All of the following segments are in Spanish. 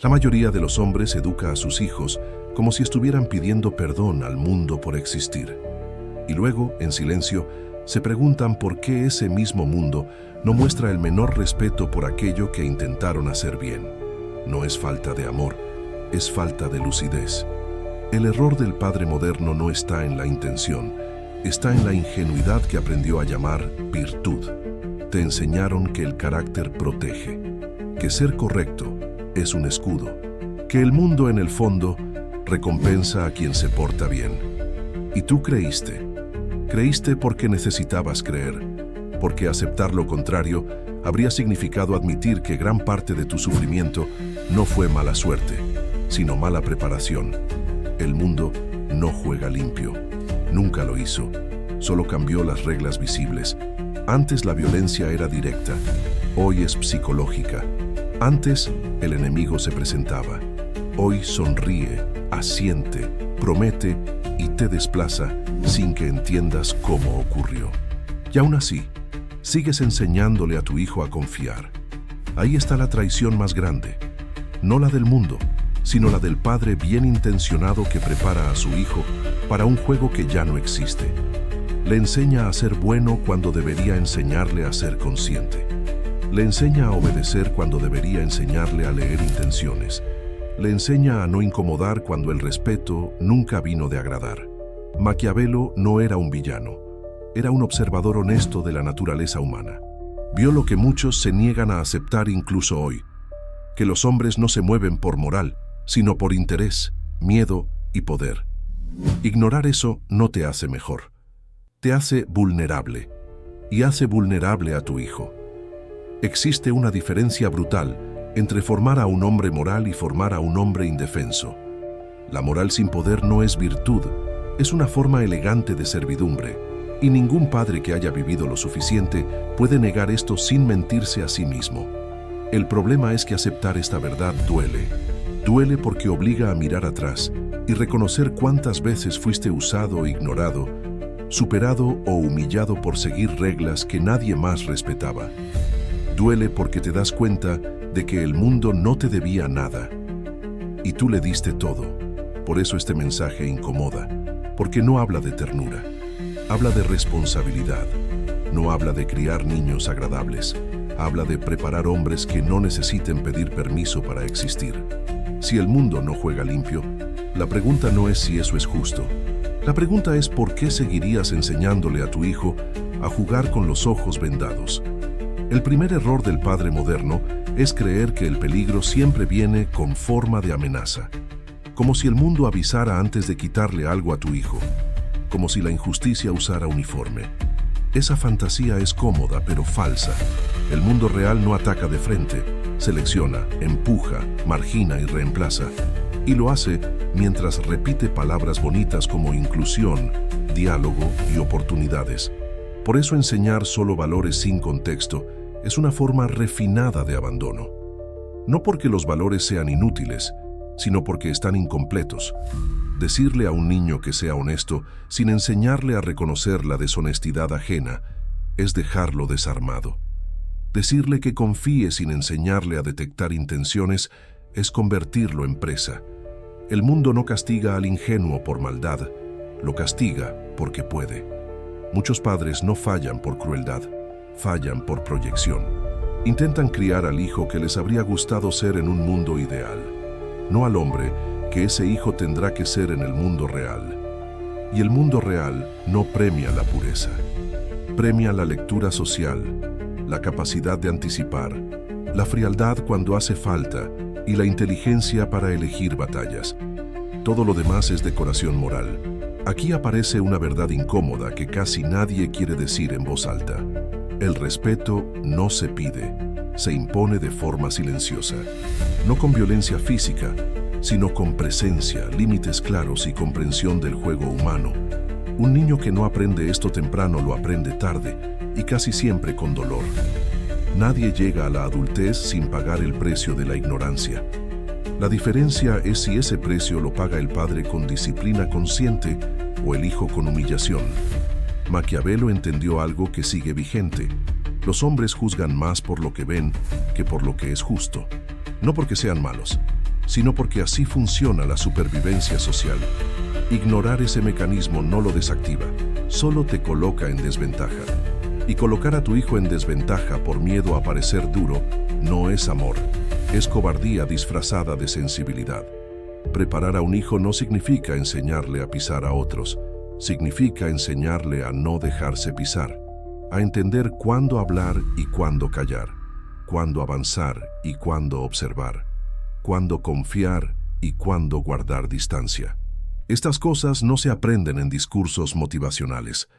La mayoría de los hombres educa a sus hijos como si estuvieran pidiendo perdón al mundo por existir. Y luego, en silencio, se preguntan por qué ese mismo mundo no muestra el menor respeto por aquello que intentaron hacer bien. No es falta de amor, es falta de lucidez. El error del padre moderno no está en la intención, está en la ingenuidad que aprendió a llamar virtud. Te enseñaron que el carácter protege, que ser correcto es un escudo, que el mundo en el fondo recompensa a quien se porta bien. Y tú creíste. Creíste porque necesitabas creer, porque aceptar lo contrario habría significado admitir que gran parte de tu sufrimiento no fue mala suerte, sino mala preparación. El mundo no juega limpio. Nunca lo hizo. Solo cambió las reglas visibles. Antes la violencia era directa. Hoy es psicológica. Antes el enemigo se presentaba. Hoy sonríe, asiente, promete y te desplaza sin que entiendas cómo ocurrió. Y aún así, sigues enseñándole a tu hijo a confiar. Ahí está la traición más grande. No la del mundo, sino la del padre bien intencionado que prepara a su hijo para un juego que ya no existe. Le enseña a ser bueno cuando debería enseñarle a ser consciente. Le enseña a obedecer cuando debería enseñarle a leer intenciones. Le enseña a no incomodar cuando el respeto nunca vino de agradar. Maquiavelo no era un villano, era un observador honesto de la naturaleza humana. Vio lo que muchos se niegan a aceptar incluso hoy, que los hombres no se mueven por moral, sino por interés, miedo y poder. Ignorar eso no te hace mejor, te hace vulnerable, y hace vulnerable a tu hijo. Existe una diferencia brutal entre formar a un hombre moral y formar a un hombre indefenso. La moral sin poder no es virtud, es una forma elegante de servidumbre, y ningún padre que haya vivido lo suficiente puede negar esto sin mentirse a sí mismo. El problema es que aceptar esta verdad duele. Duele porque obliga a mirar atrás y reconocer cuántas veces fuiste usado o ignorado, superado o humillado por seguir reglas que nadie más respetaba. Duele porque te das cuenta de que el mundo no te debía nada y tú le diste todo. Por eso este mensaje incomoda, porque no habla de ternura, habla de responsabilidad. No habla de criar niños agradables, habla de preparar hombres que no necesiten pedir permiso para existir. Si el mundo no juega limpio, la pregunta no es si eso es justo. La pregunta es por qué seguirías enseñándole a tu hijo a jugar con los ojos vendados. El primer error del padre moderno es creer que el peligro siempre viene con forma de amenaza, como si el mundo avisara antes de quitarle algo a tu hijo, como si la injusticia usara uniforme. Esa fantasía es cómoda pero falsa. El mundo real no ataca de frente, selecciona, empuja, margina y reemplaza. Y lo hace mientras repite palabras bonitas como inclusión, diálogo y oportunidades. Por eso enseñar solo valores sin contexto es una forma refinada de abandono. No porque los valores sean inútiles, sino porque están incompletos. Decirle a un niño que sea honesto sin enseñarle a reconocer la deshonestidad ajena es dejarlo desarmado. Decirle que confíe sin enseñarle a detectar intenciones es convertirlo en presa. El mundo no castiga al ingenuo por maldad, lo castiga porque puede. Muchos padres no fallan por crueldad, fallan por proyección. Intentan criar al hijo que les habría gustado ser en un mundo ideal, no al hombre que ese hijo tendrá que ser en el mundo real. Y el mundo real no premia la pureza, premia la lectura social, la capacidad de anticipar, la frialdad cuando hace falta y la inteligencia para elegir batallas. Todo lo demás es decoración moral. Aquí aparece una verdad incómoda que casi nadie quiere decir en voz alta. El respeto no se pide, se impone de forma silenciosa. No con violencia física, sino con presencia, límites claros y comprensión del juego humano. Un niño que no aprende esto temprano lo aprende tarde y casi siempre con dolor. Nadie llega a la adultez sin pagar el precio de la ignorancia. La diferencia es si ese precio lo paga el padre con disciplina consciente o el hijo con humillación. Maquiavelo entendió algo que sigue vigente. Los hombres juzgan más por lo que ven que por lo que es justo. No porque sean malos, sino porque así funciona la supervivencia social. Ignorar ese mecanismo no lo desactiva, solo te coloca en desventaja. Y colocar a tu hijo en desventaja por miedo a parecer duro no es amor, es cobardía disfrazada de sensibilidad. Preparar a un hijo no significa enseñarle a pisar a otros, significa enseñarle a no dejarse pisar, a entender cuándo hablar y cuándo callar, cuándo avanzar y cuándo observar, cuándo confiar y cuándo guardar distancia. Estas cosas no se aprenden en discursos motivacionales,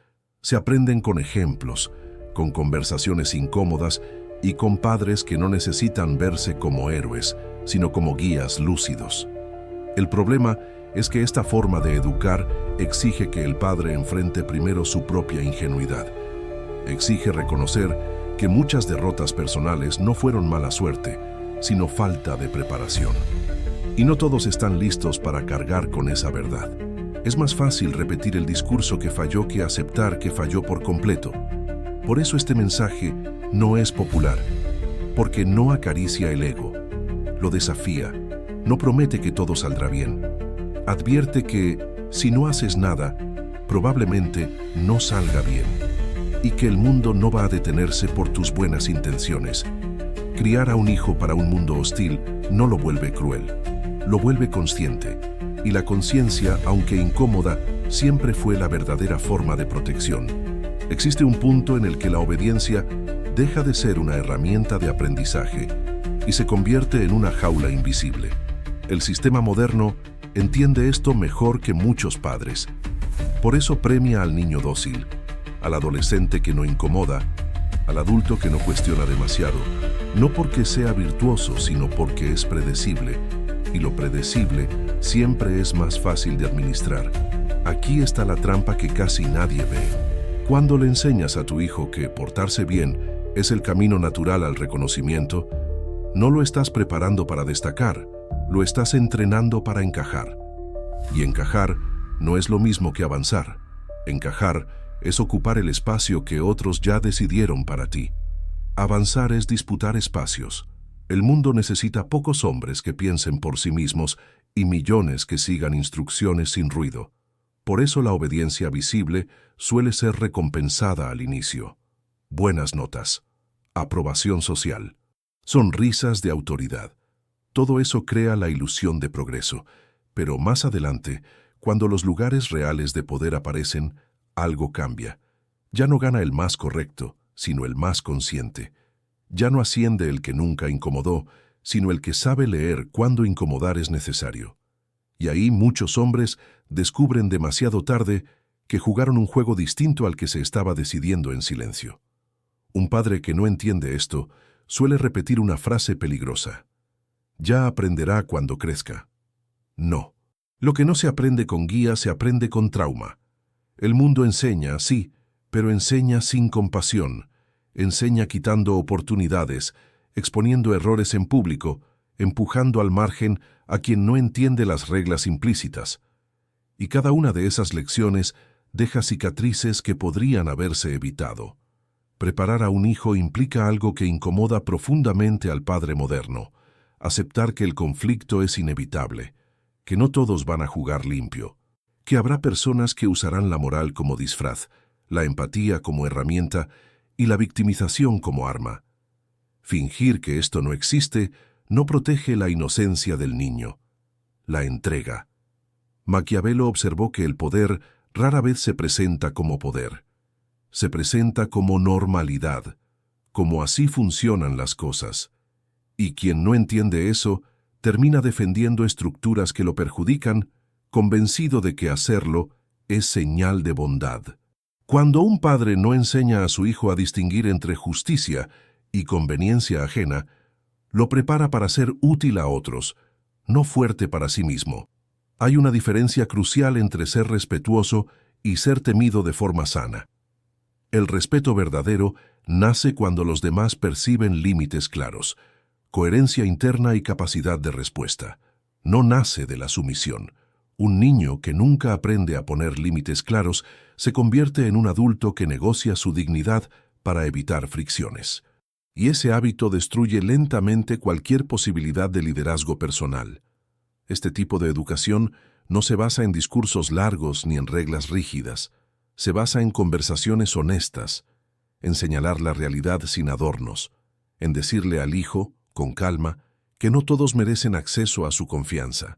se aprenden con ejemplos, con conversaciones incómodas y con padres que no necesitan verse como héroes, sino como guías lúcidos. El problema es que esta forma de educar exige que el padre enfrente primero su propia ingenuidad. Exige reconocer que muchas derrotas personales no fueron mala suerte, sino falta de preparación. Y no todos están listos para cargar con esa verdad. Es más fácil repetir el discurso que falló que aceptar que falló por completo. Por eso este mensaje no es popular, porque no acaricia el ego, lo desafía, no promete que todo saldrá bien. Advierte que, si no haces nada, probablemente no salga bien, y que el mundo no va a detenerse por tus buenas intenciones. Criar a un hijo para un mundo hostil no lo vuelve cruel, lo vuelve consciente, y la conciencia, aunque incómoda, siempre fue la verdadera forma de protección. Existe un punto en el que la obediencia deja de ser una herramienta de aprendizaje y se convierte en una jaula invisible. El sistema moderno entiende esto mejor que muchos padres. Por eso premia al niño dócil, al adolescente que no incomoda, al adulto que no cuestiona demasiado, no porque sea virtuoso, sino porque es predecible, y lo predecible siempre es más fácil de administrar. Aquí está la trampa que casi nadie ve. Cuando le enseñas a tu hijo que portarse bien es el camino natural al reconocimiento, no lo estás preparando para destacar, lo estás entrenando para encajar. Y encajar no es lo mismo que avanzar. Encajar es ocupar el espacio que otros ya decidieron para ti. Avanzar es disputar espacios. El mundo necesita pocos hombres que piensen por sí mismos y millones que sigan instrucciones sin ruido. Por eso la obediencia visible suele ser recompensada al inicio. Buenas notas, aprobación social, sonrisas de autoridad. Todo eso crea la ilusión de progreso, pero más adelante, cuando los lugares reales de poder aparecen, algo cambia. Ya no gana el más correcto, sino el más consciente. Ya no asciende el que nunca incomodó, sino el que sabe leer cuándo incomodar es necesario. Y ahí muchos hombres descubren demasiado tarde que jugaron un juego distinto al que se estaba decidiendo en silencio. Un padre que no entiende esto suele repetir una frase peligrosa. Ya aprenderá cuando crezca. No. Lo que no se aprende con guía se aprende con trauma. El mundo enseña, sí, pero enseña sin compasión. Enseña quitando oportunidades, exponiendo errores en público, empujando al margen a quien no entiende las reglas implícitas. Y cada una de esas lecciones deja cicatrices que podrían haberse evitado. Preparar a un hijo implica algo que incomoda profundamente al padre moderno: aceptar que el conflicto es inevitable, que no todos van a jugar limpio, que habrá personas que usarán la moral como disfraz, la empatía como herramienta y la victimización como arma. Fingir que esto no existe no protege la inocencia del niño. La entrega. Maquiavelo observó que el poder rara vez se presenta como poder. Se presenta como normalidad, como así funcionan las cosas. Y quien no entiende eso, termina defendiendo estructuras que lo perjudican, convencido de que hacerlo es señal de bondad. Cuando un padre no enseña a su hijo a distinguir entre justicia y conveniencia ajena, lo prepara para ser útil a otros, no fuerte para sí mismo. Hay una diferencia crucial entre ser respetuoso y ser temido de forma sana. El respeto verdadero nace cuando los demás perciben límites claros, coherencia interna y capacidad de respuesta. No nace de la sumisión. Un niño que nunca aprende a poner límites claros se convierte en un adulto que negocia su dignidad para evitar fricciones. Y ese hábito destruye lentamente cualquier posibilidad de liderazgo personal. Este tipo de educación no se basa en discursos largos ni en reglas rígidas. Se basa en conversaciones honestas, en señalar la realidad sin adornos, en decirle al hijo, con calma, que no todos merecen acceso a su confianza,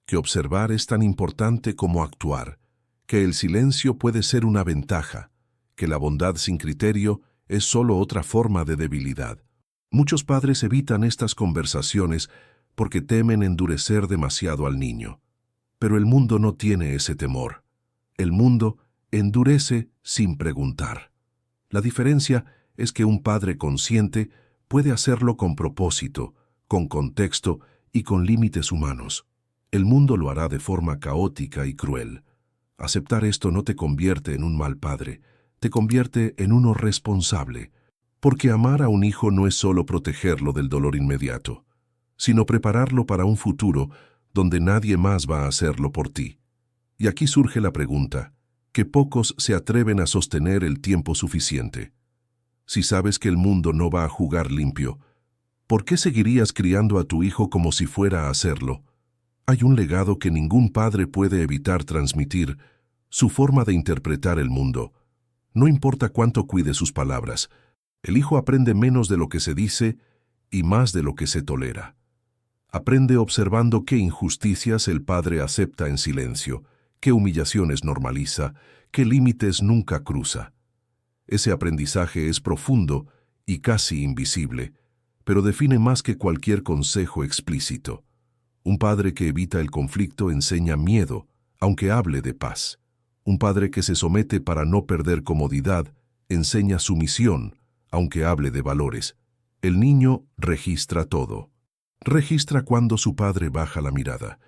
que observar es tan importante como actuar, que el silencio puede ser una ventaja, que la bondad sin criterio es solo otra forma de debilidad. Muchos padres evitan estas conversaciones porque temen endurecer demasiado al niño. Pero el mundo no tiene ese temor. El mundo endurece sin preguntar. La diferencia es que un padre consciente puede hacerlo con propósito, con contexto y con límites humanos. El mundo lo hará de forma caótica y cruel. Aceptar esto no te convierte en un mal padre, te convierte en uno responsable, porque amar a un hijo no es solo protegerlo del dolor inmediato, sino prepararlo para un futuro donde nadie más va a hacerlo por ti. Y aquí surge la pregunta, que pocos se atreven a sostener el tiempo suficiente. Si sabes que el mundo no va a jugar limpio, ¿por qué seguirías criando a tu hijo como si fuera a hacerlo? Hay un legado que ningún padre puede evitar transmitir, su forma de interpretar el mundo. No importa cuánto cuide sus palabras, el hijo aprende menos de lo que se dice y más de lo que se tolera. Aprende observando qué injusticias el padre acepta en silencio, qué humillaciones normaliza, qué límites nunca cruza. Ese aprendizaje es profundo y casi invisible, pero define más que cualquier consejo explícito. Un padre que evita el conflicto enseña miedo, aunque hable de paz. Un padre que se somete para no perder comodidad enseña sumisión, aunque hable de valores. El niño registra todo. Registra cuando su padre baja la mirada,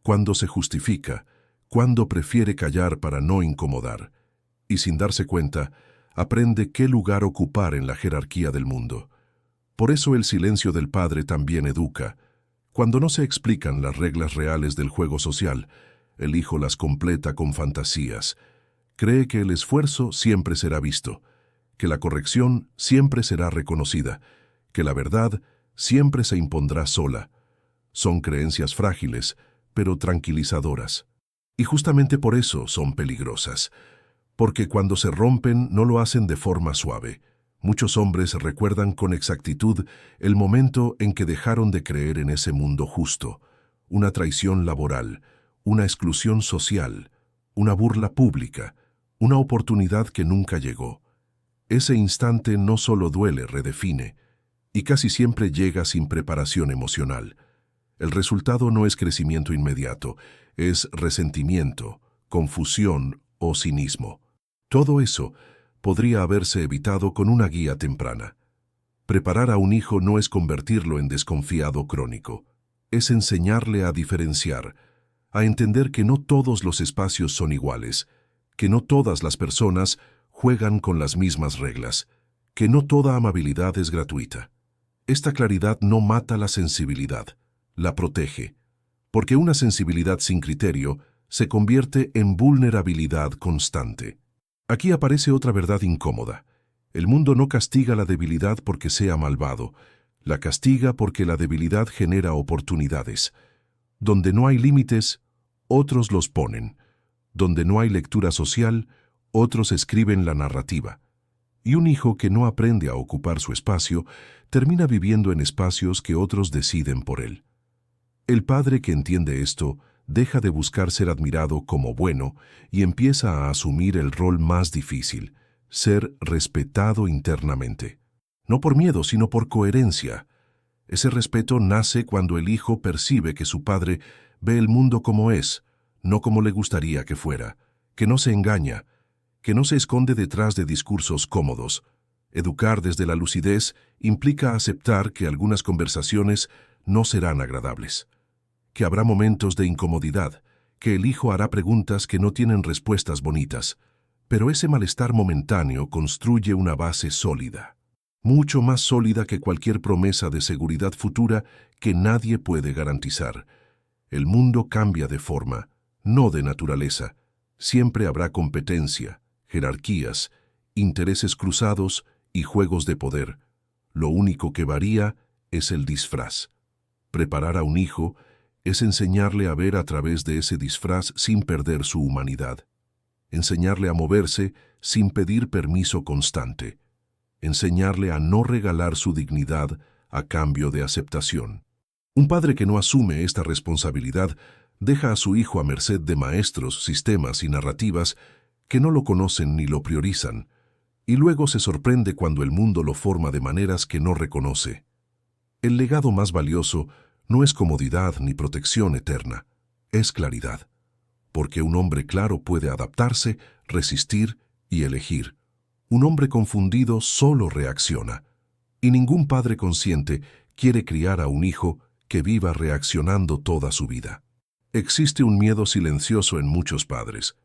cuando se justifica, cuando prefiere callar para no incomodar. Y sin darse cuenta, aprende qué lugar ocupar en la jerarquía del mundo. Por eso el silencio del padre también educa. Cuando no se explican las reglas reales del juego social, el hijo las completa con fantasías. Cree que el esfuerzo siempre será visto, que la corrección siempre será reconocida, que la verdad siempre se impondrá sola. Son creencias frágiles, pero tranquilizadoras. Y justamente por eso son peligrosas, porque cuando se rompen no lo hacen de forma suave. Muchos hombres recuerdan con exactitud el momento en que dejaron de creer en ese mundo justo, una traición laboral, una exclusión social, una burla pública, una oportunidad que nunca llegó. Ese instante no solo duele, redefine, y casi siempre llega sin preparación emocional. El resultado no es crecimiento inmediato, es resentimiento, confusión o cinismo. Todo eso podría haberse evitado con una guía temprana. Preparar a un hijo no es convertirlo en desconfiado crónico, es enseñarle a diferenciar, a entender que no todos los espacios son iguales, que no todas las personas juegan con las mismas reglas, que no toda amabilidad es gratuita. Esta claridad no mata la sensibilidad, la protege, porque una sensibilidad sin criterio se convierte en vulnerabilidad constante. Aquí aparece otra verdad incómoda. El mundo no castiga la debilidad porque sea malvado, la castiga porque la debilidad genera oportunidades. Donde no hay límites, otros los ponen. Donde no hay lectura social, otros escriben la narrativa. Y un hijo que no aprende a ocupar su espacio, termina viviendo en espacios que otros deciden por él. El padre que entiende esto, deja de buscar ser admirado como bueno y empieza a asumir el rol más difícil, ser respetado internamente. No por miedo, sino por coherencia. Ese respeto nace cuando el hijo percibe que su padre ve el mundo como es, no como le gustaría que fuera, que no se engaña, que no se esconde detrás de discursos cómodos. Educar desde la lucidez implica aceptar que algunas conversaciones no serán agradables, que habrá momentos de incomodidad, que el hijo hará preguntas que no tienen respuestas bonitas, pero ese malestar momentáneo construye una base sólida, mucho más sólida que cualquier promesa de seguridad futura que nadie puede garantizar. El mundo cambia de forma, no de naturaleza. Siempre habrá competencia, jerarquías, intereses cruzados y juegos de poder. Lo único que varía es el disfraz. Preparar a un hijo Es enseñarle a ver a través de ese disfraz sin perder su humanidad. Enseñarle a moverse sin pedir permiso constante. Enseñarle a no regalar su dignidad a cambio de aceptación. Un padre que no asume esta responsabilidad deja a su hijo a merced de maestros, sistemas y narrativas que no lo conocen ni lo priorizan, y luego se sorprende cuando el mundo lo forma de maneras que no reconoce. El legado más valioso no es comodidad ni protección eterna, es claridad, porque un hombre claro puede adaptarse, resistir y elegir. Un hombre confundido solo reacciona, y ningún padre consciente quiere criar a un hijo que viva reaccionando toda su vida. Existe un miedo silencioso en muchos padres,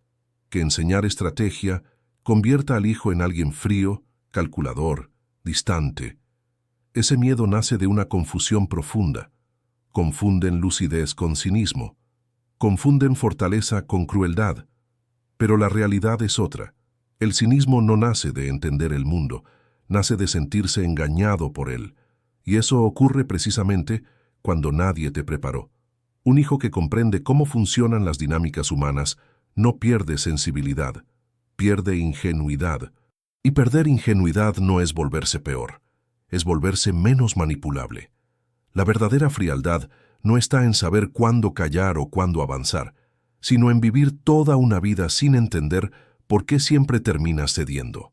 que enseñar estrategia convierta al hijo en alguien frío, calculador, distante. Ese miedo nace de una confusión profunda. Confunden lucidez con cinismo. Confunden fortaleza con crueldad. Pero la realidad es otra. El cinismo no nace de entender el mundo, nace de sentirse engañado por él. Y eso ocurre precisamente cuando nadie te preparó. Un hijo que comprende cómo funcionan las dinámicas humanas no pierde sensibilidad, pierde ingenuidad. Y perder ingenuidad no es volverse peor, es volverse menos manipulable. La verdadera frialdad no está en saber cuándo callar o cuándo avanzar, sino en vivir toda una vida sin entender por qué siempre terminas cediendo.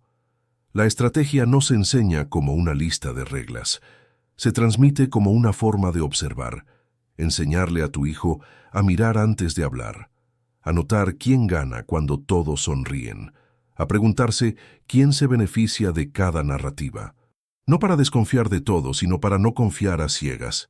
La estrategia no se enseña como una lista de reglas, se transmite como una forma de observar, enseñarle a tu hijo a mirar antes de hablar, a notar quién gana cuando todos sonríen, a preguntarse quién se beneficia de cada narrativa. No para desconfiar de todo, sino para no confiar a ciegas.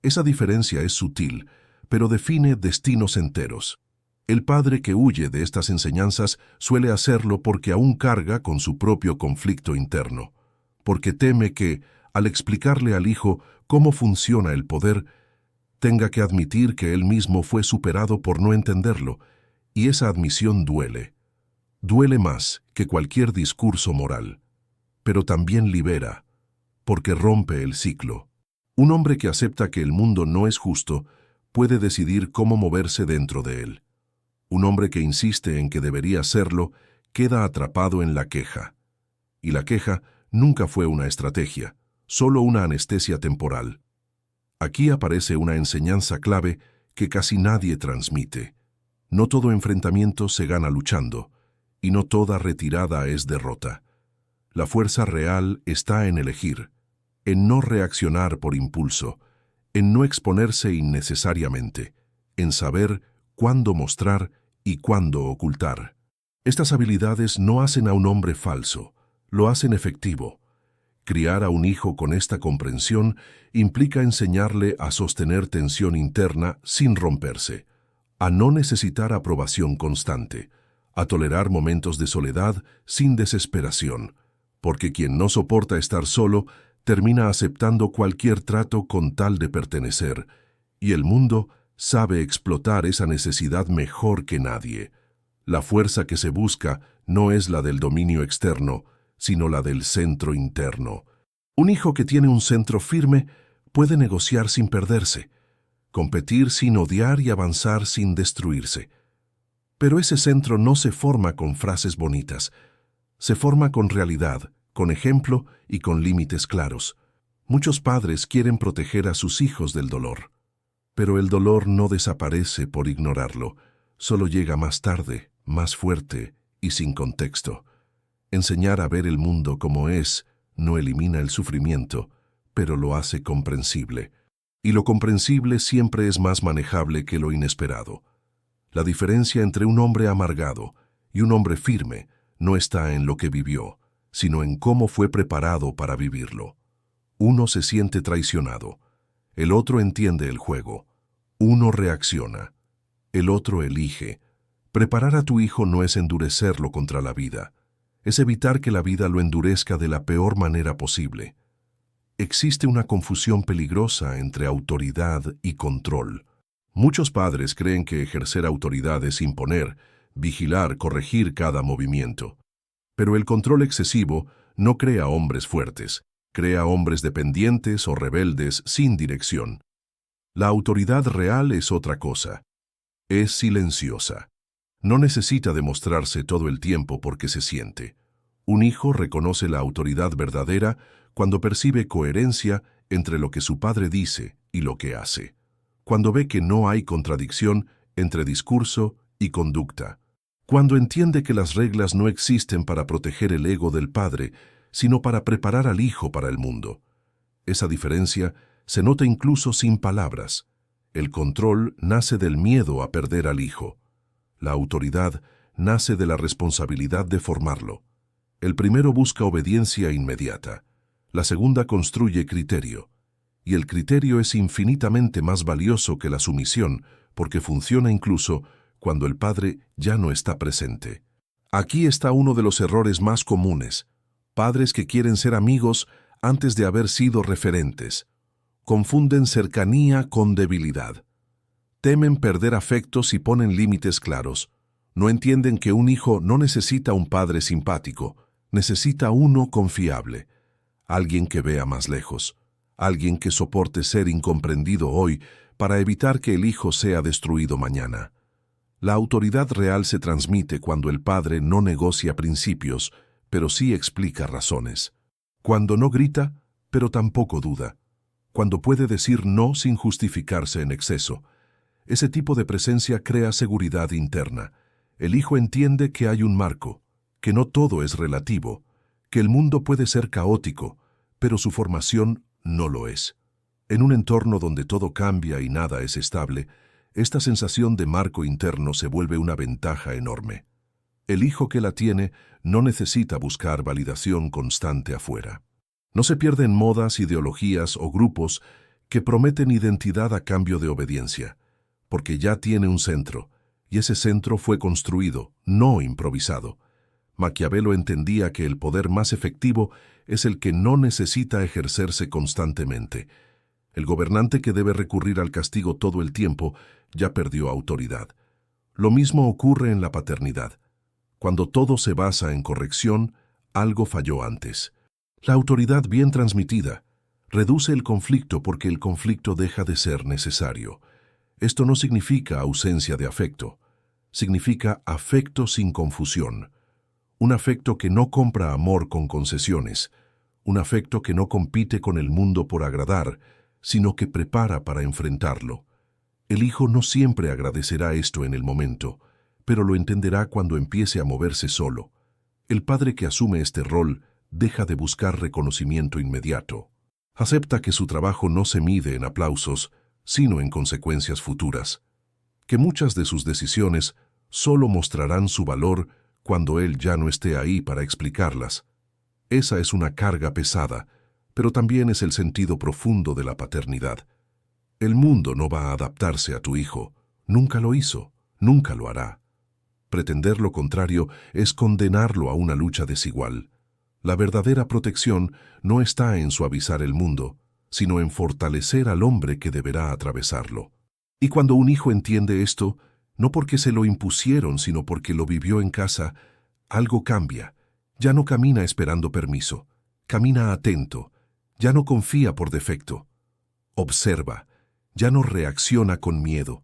Esa diferencia es sutil, pero define destinos enteros. El padre que huye de estas enseñanzas suele hacerlo porque aún carga con su propio conflicto interno, porque teme que, al explicarle al hijo cómo funciona el poder, tenga que admitir que él mismo fue superado por no entenderlo, y esa admisión duele. Duele más que cualquier discurso moral, pero también libera, porque rompe el ciclo. Un hombre que acepta que el mundo no es justo puede decidir cómo moverse dentro de él. Un hombre que insiste en que debería serlo queda atrapado en la queja. Y la queja nunca fue una estrategia, solo una anestesia temporal. Aquí aparece una enseñanza clave que casi nadie transmite. No todo enfrentamiento se gana luchando, y no toda retirada es derrota. La fuerza real está en elegir, en no reaccionar por impulso, en no exponerse innecesariamente, en saber cuándo mostrar y cuándo ocultar. Estas habilidades no hacen a un hombre falso, lo hacen efectivo. Criar a un hijo con esta comprensión implica enseñarle a sostener tensión interna sin romperse, a no necesitar aprobación constante, a tolerar momentos de soledad sin desesperación, porque quien no soporta estar solo termina aceptando cualquier trato con tal de pertenecer, y el mundo sabe explotar esa necesidad mejor que nadie. La fuerza que se busca no es la del dominio externo, sino la del centro interno. Un hijo que tiene un centro firme puede negociar sin perderse, competir sin odiar y avanzar sin destruirse. Pero ese centro no se forma con frases bonitas, se forma con realidad, con ejemplo y con límites claros. Muchos padres quieren proteger a sus hijos del dolor, pero el dolor no desaparece por ignorarlo, solo llega más tarde, más fuerte y sin contexto. Enseñar a ver el mundo como es no elimina el sufrimiento, pero lo hace comprensible. Y lo comprensible siempre es más manejable que lo inesperado. La diferencia entre un hombre amargado y un hombre firme no está en lo que vivió, sino en cómo fue preparado para vivirlo. Uno se siente traicionado, el otro entiende el juego, uno reacciona, el otro elige. Preparar a tu hijo no es endurecerlo contra la vida, es evitar que la vida lo endurezca de la peor manera posible. Existe una confusión peligrosa entre autoridad y control. Muchos padres creen que ejercer autoridad es imponer, vigilar, corregir cada movimiento. Pero el control excesivo no crea hombres fuertes, crea hombres dependientes o rebeldes sin dirección. La autoridad real es otra cosa. Es silenciosa. No necesita demostrarse todo el tiempo porque se siente. Un hijo reconoce la autoridad verdadera cuando percibe coherencia entre lo que su padre dice y lo que hace. Cuando ve que no hay contradicción entre discurso y conducta. Cuando entiende que las reglas no existen para proteger el ego del padre, sino para preparar al hijo para el mundo. Esa diferencia se nota incluso sin palabras. El control nace del miedo a perder al hijo. La autoridad nace de la responsabilidad de formarlo. El primero busca obediencia inmediata. La segunda construye criterio. Y el criterio es infinitamente más valioso que la sumisión, porque funciona incluso cuando el padre ya no está presente. Aquí está uno de los errores más comunes. Padres que quieren ser amigos antes de haber sido referentes. Confunden cercanía con debilidad. Temen perder afectos y ponen límites claros. No entienden que un hijo no necesita un padre simpático, necesita uno confiable. Alguien que vea más lejos. Alguien que soporte ser incomprendido hoy para evitar que el hijo sea destruido mañana. La autoridad real se transmite cuando el padre no negocia principios, pero sí explica razones. Cuando no grita, pero tampoco duda. Cuando puede decir no sin justificarse en exceso. Ese tipo de presencia crea seguridad interna. El hijo entiende que hay un marco, que no todo es relativo, que el mundo puede ser caótico, pero su formación no lo es. En un entorno donde todo cambia y nada es estable, esta sensación de marco interno se vuelve una ventaja enorme. El hijo que la tiene no necesita buscar validación constante afuera. No se pierden modas, ideologías o grupos que prometen identidad a cambio de obediencia, porque ya tiene un centro, y ese centro fue construido, no improvisado. Maquiavelo entendía que el poder más efectivo es el que no necesita ejercerse constantemente. El gobernante que debe recurrir al castigo todo el tiempo ya perdió autoridad. Lo mismo ocurre en la paternidad. Cuando todo se basa en corrección, algo falló antes. La autoridad bien transmitida reduce el conflicto porque el conflicto deja de ser necesario. Esto no significa ausencia de afecto. Significa afecto sin confusión. Un afecto que no compra amor con concesiones. Un afecto que no compite con el mundo por agradar, sino que prepara para enfrentarlo. El hijo no siempre agradecerá esto en el momento, pero lo entenderá cuando empiece a moverse solo. El padre que asume este rol deja de buscar reconocimiento inmediato. Acepta que su trabajo no se mide en aplausos, sino en consecuencias futuras. Que muchas de sus decisiones solo mostrarán su valor cuando él ya no esté ahí para explicarlas. Esa es una carga pesada, pero también es el sentido profundo de la paternidad. El mundo no va a adaptarse a tu hijo. Nunca lo hizo, nunca lo hará. Pretender lo contrario es condenarlo a una lucha desigual. La verdadera protección no está en suavizar el mundo, sino en fortalecer al hombre que deberá atravesarlo. Y cuando un hijo entiende esto, no porque se lo impusieron, sino porque lo vivió en casa, algo cambia. Ya no camina esperando permiso, camina atento, ya no confía por defecto. Observa, ya no reacciona con miedo,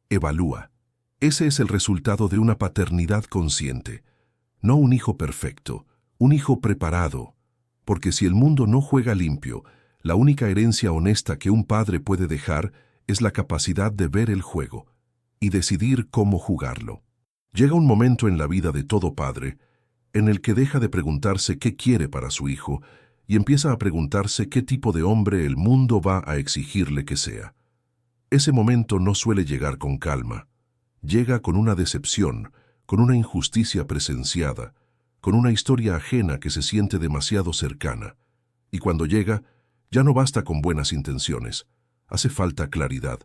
evalúa. Ese es el resultado de una paternidad consciente, no un hijo perfecto, un hijo preparado, porque si el mundo no juega limpio, la única herencia honesta que un padre puede dejar es la capacidad de ver el juego y decidir cómo jugarlo. Llega un momento en la vida de todo padre en el que deja de preguntarse qué quiere para su hijo y empieza a preguntarse qué tipo de hombre el mundo va a exigirle que sea. Ese momento no suele llegar con calma. Llega con una decepción, con una injusticia presenciada, con una historia ajena que se siente demasiado cercana. Y cuando llega, ya no basta con buenas intenciones, hace falta claridad,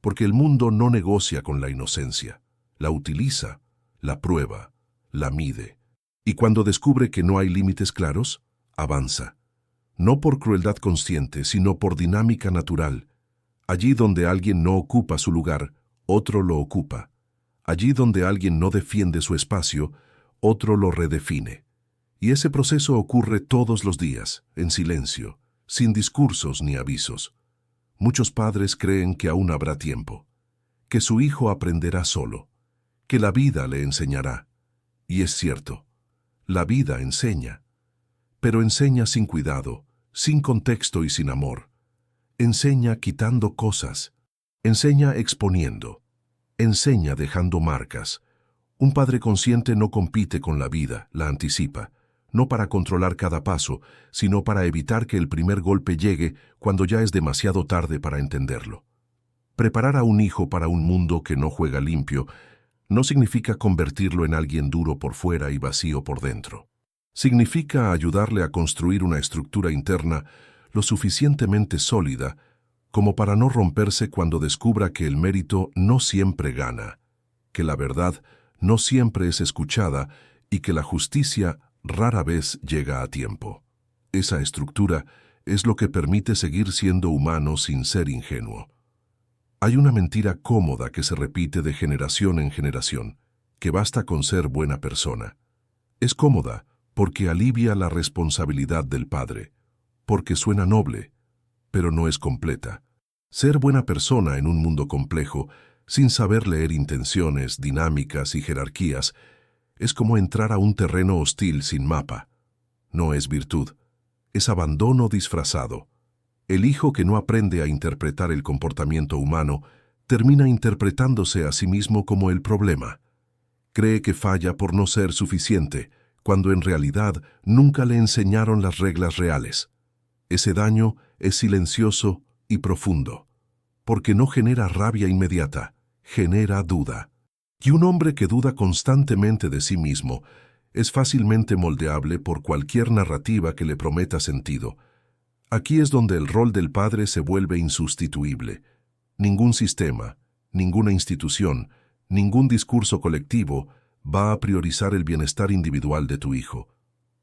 porque el mundo no negocia con la inocencia, la utiliza, la prueba, la mide. Y cuando descubre que no hay límites claros, avanza. No por crueldad consciente, sino por dinámica natural. Allí donde alguien no ocupa su lugar, otro lo ocupa. Allí donde alguien no defiende su espacio, otro lo redefine. Y ese proceso ocurre todos los días, en silencio, sin discursos ni avisos. Muchos padres creen que aún habrá tiempo, que su hijo aprenderá solo, que la vida le enseñará. Y es cierto, la vida enseña, pero enseña sin cuidado, sin contexto y sin amor. Enseña quitando cosas, enseña exponiendo, enseña dejando marcas. Un padre consciente no compite con la vida, la anticipa, no para controlar cada paso, sino para evitar que el primer golpe llegue cuando ya es demasiado tarde para entenderlo. Preparar a un hijo para un mundo que no juega limpio no significa convertirlo en alguien duro por fuera y vacío por dentro. Significa ayudarle a construir una estructura interna lo suficientemente sólida como para no romperse cuando descubra que el mérito no siempre gana, que la verdad no siempre es escuchada y que la justicia rara vez llega a tiempo. Esa estructura es lo que permite seguir siendo humano sin ser ingenuo. Hay una mentira cómoda que se repite de generación en generación, que basta con ser buena persona. Es cómoda porque alivia la responsabilidad del padre, porque suena noble, pero no es completa. Ser buena persona en un mundo complejo, sin saber leer intenciones, dinámicas y jerarquías, es como entrar a un terreno hostil sin mapa. No es virtud, es abandono disfrazado. El hijo que no aprende a interpretar el comportamiento humano termina interpretándose a sí mismo como el problema. Cree que falla por no ser suficiente, cuando en realidad nunca le enseñaron las reglas reales. Ese daño es silencioso y profundo, porque no genera rabia inmediata, genera duda. Y un hombre que duda constantemente de sí mismo es fácilmente moldeable por cualquier narrativa que le prometa sentido. Aquí es donde el rol del padre se vuelve insustituible. Ningún sistema, ninguna institución, ningún discurso colectivo va a priorizar el bienestar individual de tu hijo.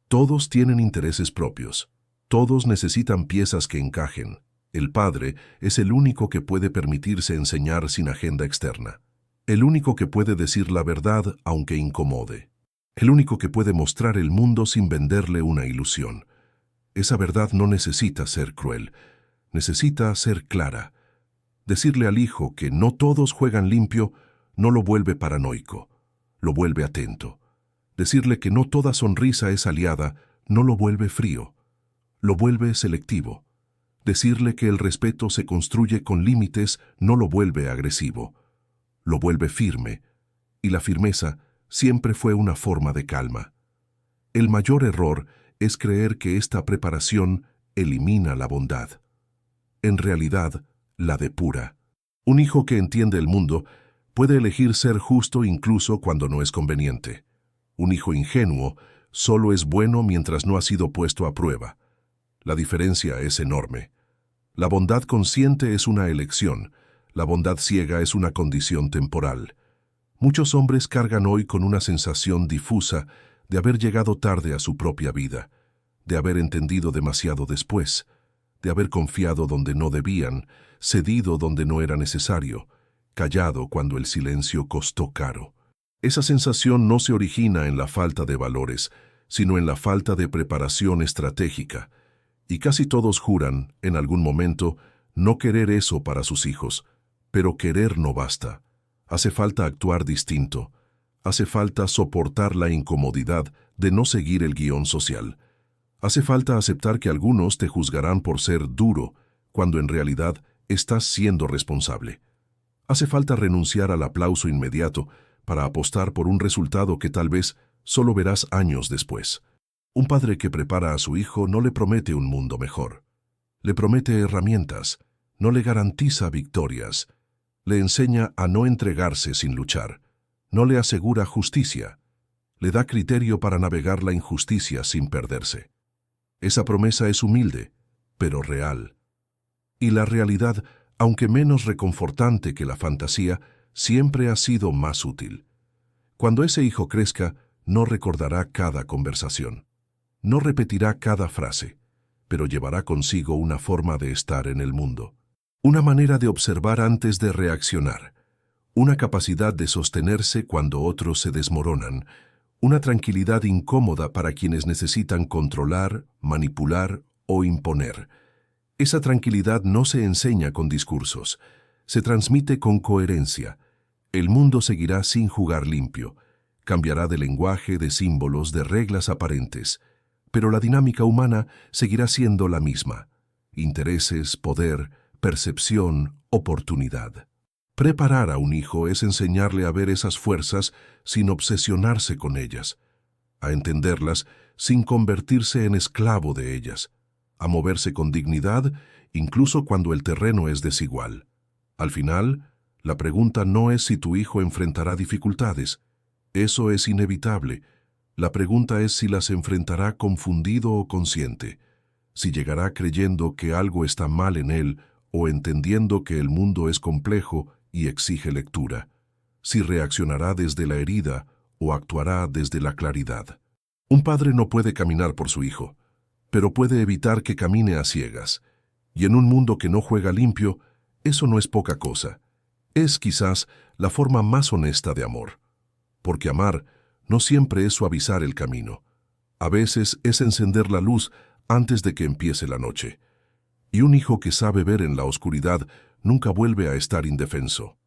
Todos tienen intereses propios. Todos necesitan piezas que encajen. El padre es el único que puede permitirse enseñar sin agenda externa. El único que puede decir la verdad aunque incomode. El único que puede mostrar el mundo sin venderle una ilusión. Esa verdad no necesita ser cruel, necesita ser clara. Decirle al hijo que no todos juegan limpio no lo vuelve paranoico, lo vuelve atento. Decirle que no toda sonrisa es aliada no lo vuelve frío, lo vuelve selectivo. Decirle que el respeto se construye con límites no lo vuelve agresivo, lo vuelve firme, y la firmeza siempre fue una forma de calma. El mayor error es creer que esta preparación elimina la bondad. En realidad, la depura. Un hijo que entiende el mundo puede elegir ser justo incluso cuando no es conveniente. Un hijo ingenuo solo es bueno mientras no ha sido puesto a prueba. La diferencia es enorme. La bondad consciente es una elección, la bondad ciega es una condición temporal. Muchos hombres cargan hoy con una sensación difusa de haber llegado tarde a su propia vida, de haber entendido demasiado después, de haber confiado donde no debían, cedido donde no era necesario, callado cuando el silencio costó caro. Esa sensación no se origina en la falta de valores, sino en la falta de preparación estratégica, y casi todos juran, en algún momento, no querer eso para sus hijos, pero querer no basta. Hace falta actuar distinto, hace falta soportar la incomodidad de no seguir el guión social. Hace falta aceptar que algunos te juzgarán por ser duro, cuando en realidad estás siendo responsable. Hace falta renunciar al aplauso inmediato para apostar por un resultado que tal vez solo verás años después. Un padre que prepara a su hijo no le promete un mundo mejor. Le promete herramientas, no le garantiza victorias. Le enseña a no entregarse sin luchar. No le asegura justicia. Le da criterio para navegar la injusticia sin perderse. Esa promesa es humilde, pero real. Y la realidad, aunque menos reconfortante que la fantasía, siempre ha sido más útil. Cuando ese hijo crezca, no recordará cada conversación. No repetirá cada frase, pero llevará consigo una forma de estar en el mundo. Una manera de observar antes de reaccionar. Una capacidad de sostenerse cuando otros se desmoronan. Una tranquilidad incómoda para quienes necesitan controlar, manipular o imponer. Esa tranquilidad no se enseña con discursos, se transmite con coherencia. El mundo seguirá sin jugar limpio, cambiará de lenguaje, de símbolos, de reglas aparentes, pero la dinámica humana seguirá siendo la misma: intereses, poder, percepción, oportunidad. Preparar a un hijo es enseñarle a ver esas fuerzas sin obsesionarse con ellas, a entenderlas sin convertirse en esclavo de ellas, a moverse con dignidad incluso cuando el terreno es desigual. Al final, la pregunta no es si tu hijo enfrentará dificultades. Eso es inevitable. La pregunta es si las enfrentará confundido o consciente, si llegará creyendo que algo está mal en él o entendiendo que el mundo es complejo y exige lectura, si reaccionará desde la herida o actuará desde la claridad. Un padre no puede caminar por su hijo, pero puede evitar que camine a ciegas. Y en un mundo que no juega limpio, eso no es poca cosa. Es quizás la forma más honesta de amor. Porque amar no siempre es suavizar el camino. A veces es encender la luz antes de que empiece la noche. Y un hijo que sabe ver en la oscuridad nunca vuelve a estar indefenso.